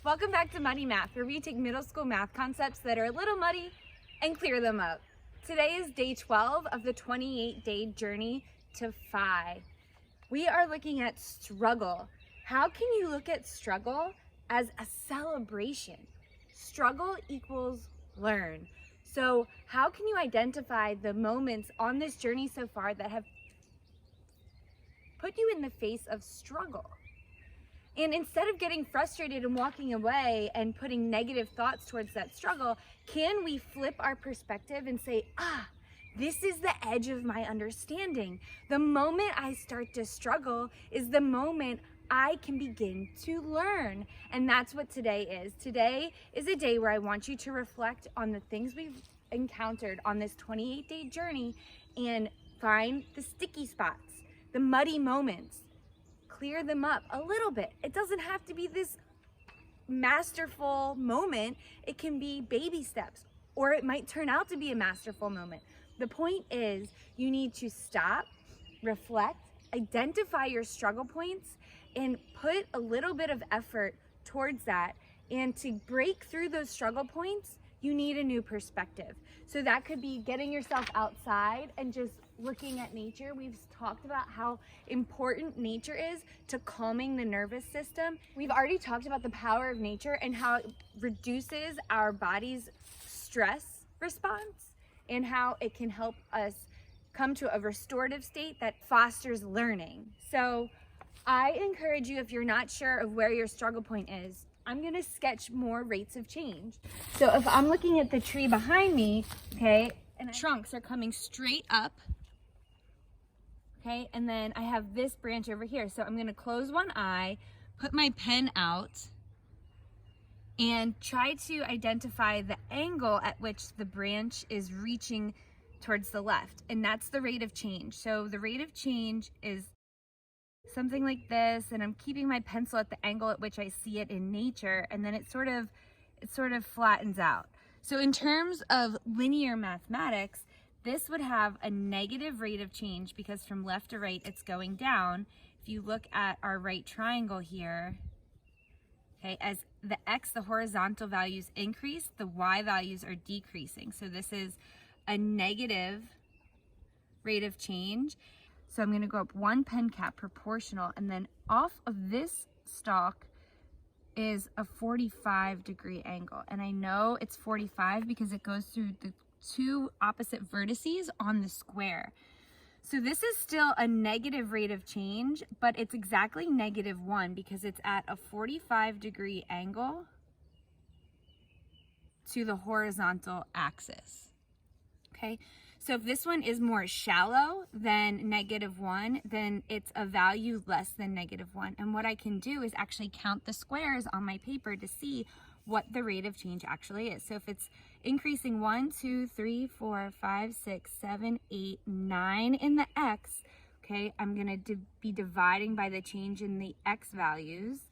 Welcome back to Muddy Math, where we take middle school math concepts that are a little muddy and clear them up. Today is day 12 of the 28-day journey to Phi. We are looking at struggle. How can you look at struggle as a celebration? Struggle equals learn. So how can you identify the moments on this journey so far that have put you in the face of struggle? And instead of getting frustrated and walking away and putting negative thoughts towards that struggle, can we flip our perspective and say, this is the edge of my understanding. The moment I start to struggle is the moment I can begin to learn. And that's what today is. Today is a day where I want you to reflect on the things we've encountered on this 28-day journey and find the sticky spots, the muddy moments. Clear them up a little bit. It doesn't have to be this masterful moment. It can be baby steps, or it might turn out to be a masterful moment. The point is you need to stop, reflect, identify your struggle points, and put a little bit of effort towards that. And to break through those struggle points, you need a new perspective. So that could be getting yourself outside and just looking at nature. We've talked about how important nature is to calming the nervous system. We've already talked about the power of nature and how it reduces our body's stress response and how it can help us come to a restorative state that fosters learning. So I encourage you, if you're not sure of where your struggle point is, I'm gonna sketch more rates of change. So if I'm looking at the tree behind me, okay, and trunks are coming straight up, okay, and then I have this branch over here. So I'm gonna close one eye, put my pen out, and try to identify the angle at which the branch is reaching towards the left, and that's the rate of change. So the rate of change is something like this, and I'm keeping my pencil at the angle at which I see it in nature, and then it sort of flattens out. So in terms of linear mathematics, this would have a negative rate of change because from left to right it's going down. If you look at our right triangle here, okay, as the x, the horizontal values increase, the y values are decreasing. So this is a negative rate of change. So I'm going to go up one pen cap proportional, and then off of this stalk is a 45-degree angle. And I know it's 45 because it goes through the two opposite vertices on the square. So this is still a negative rate of change, but it's exactly -1 because it's at a 45-degree angle to the horizontal axis. Okay. So if this one is more shallow than -1, then it's a value less than -1. And what I can do is actually count the squares on my paper to see what the rate of change actually is. So if it's increasing 1, 2, 3, 4, 5, 6, 7, 8, 9 in the x, okay, I'm going to be dividing by the change in the x values.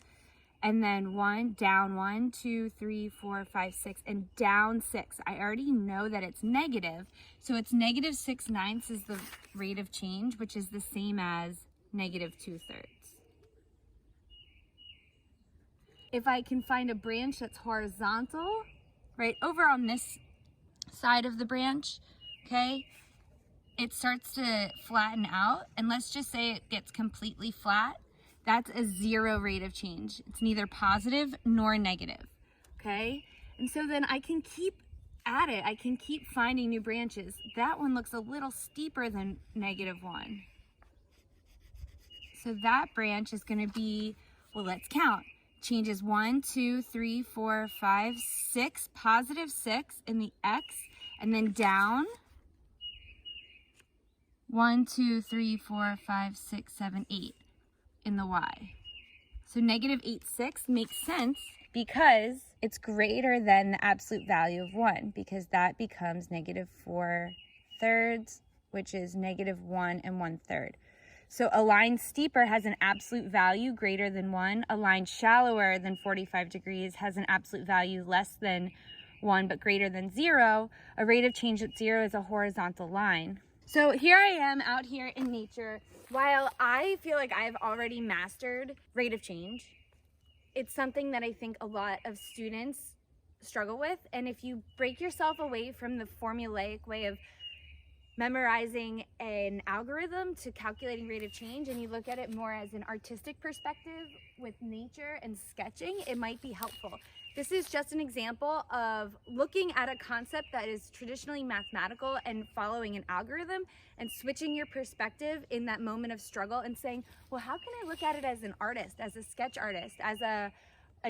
And then 1, down 1, 2, 3, 4, 5, 6, and down 6. I already know that it's negative. So it's -6/9 is the rate of change, which is the same as -2/3. If I can find a branch that's horizontal, right over on this side of the branch, okay, it starts to flatten out. And let's just say it gets completely flat. That's a 0 rate of change. It's neither positive nor negative, okay? And so then I can keep at it. I can keep finding new branches. That one looks a little steeper than -1. So that branch is gonna be, well, let's count. Changes 1, 2, 3, 4, 5, 6, +6 in the x, and then down 1, 2, 3, 4, 5, 6, 7, 8. In the y. So -8/6 makes sense because it's greater than the absolute value of 1, because that becomes -4/3, which is -1 1/3. So a line steeper has an absolute value greater than 1. A line shallower than 45 degrees has an absolute value less than 1 but greater than 0. A rate of change at 0 is a horizontal line. So here I am out here in nature. While I feel like I've already mastered rate of change, it's something that I think a lot of students struggle with. And if you break yourself away from the formulaic way of memorizing an algorithm to calculating rate of change, and you look at it more as an artistic perspective with nature and sketching, it might be helpful. This is just an example of looking at a concept that is traditionally mathematical and following an algorithm and switching your perspective in that moment of struggle and saying, well, how can I look at it as an artist, as a sketch artist, as a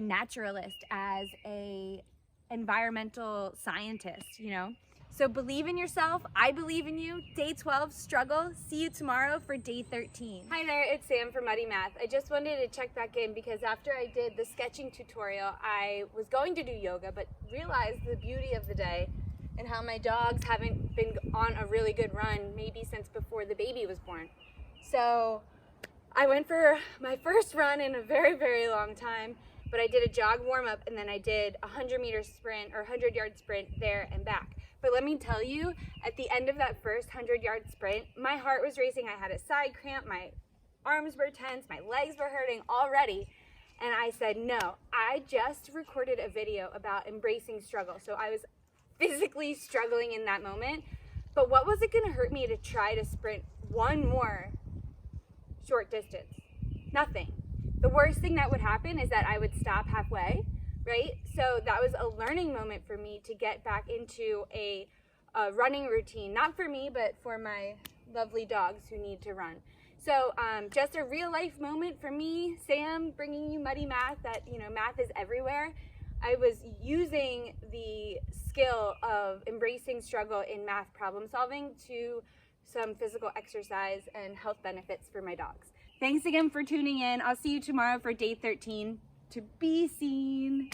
naturalist, as a environmental scientist, you know? So believe in yourself. I believe in you. Day 12, struggle. See you tomorrow for day 13. Hi there, it's Sam from Muddy Math. I just wanted to check back in because after I did the sketching tutorial, I was going to do yoga, but realized the beauty of the day and how my dogs haven't been on a really good run maybe since before the baby was born. So I went for my first run in a very, very long time, but I did a jog warm-up and then I did a 100-meter sprint or 100-yard sprint there and back. But let me tell you, at the end of that first 100-yard sprint, my heart was racing. I had a side cramp, my arms were tense, my legs were hurting already. And I said, no, I just recorded a video about embracing struggle. So I was physically struggling in that moment. But what was it gonna hurt me to try to sprint one more short distance? Nothing. The worst thing that would happen is that I would stop halfway. Right? So that was a learning moment for me to get back into a running routine, not for me, but for my lovely dogs who need to run. So just a real life moment for me, Sam, bringing you Muddy Math, that, you know, math is everywhere. I was using the skill of embracing struggle in math problem solving to some physical exercise and health benefits for my dogs. Thanks again for tuning in. I'll see you tomorrow for day 13. To be seen.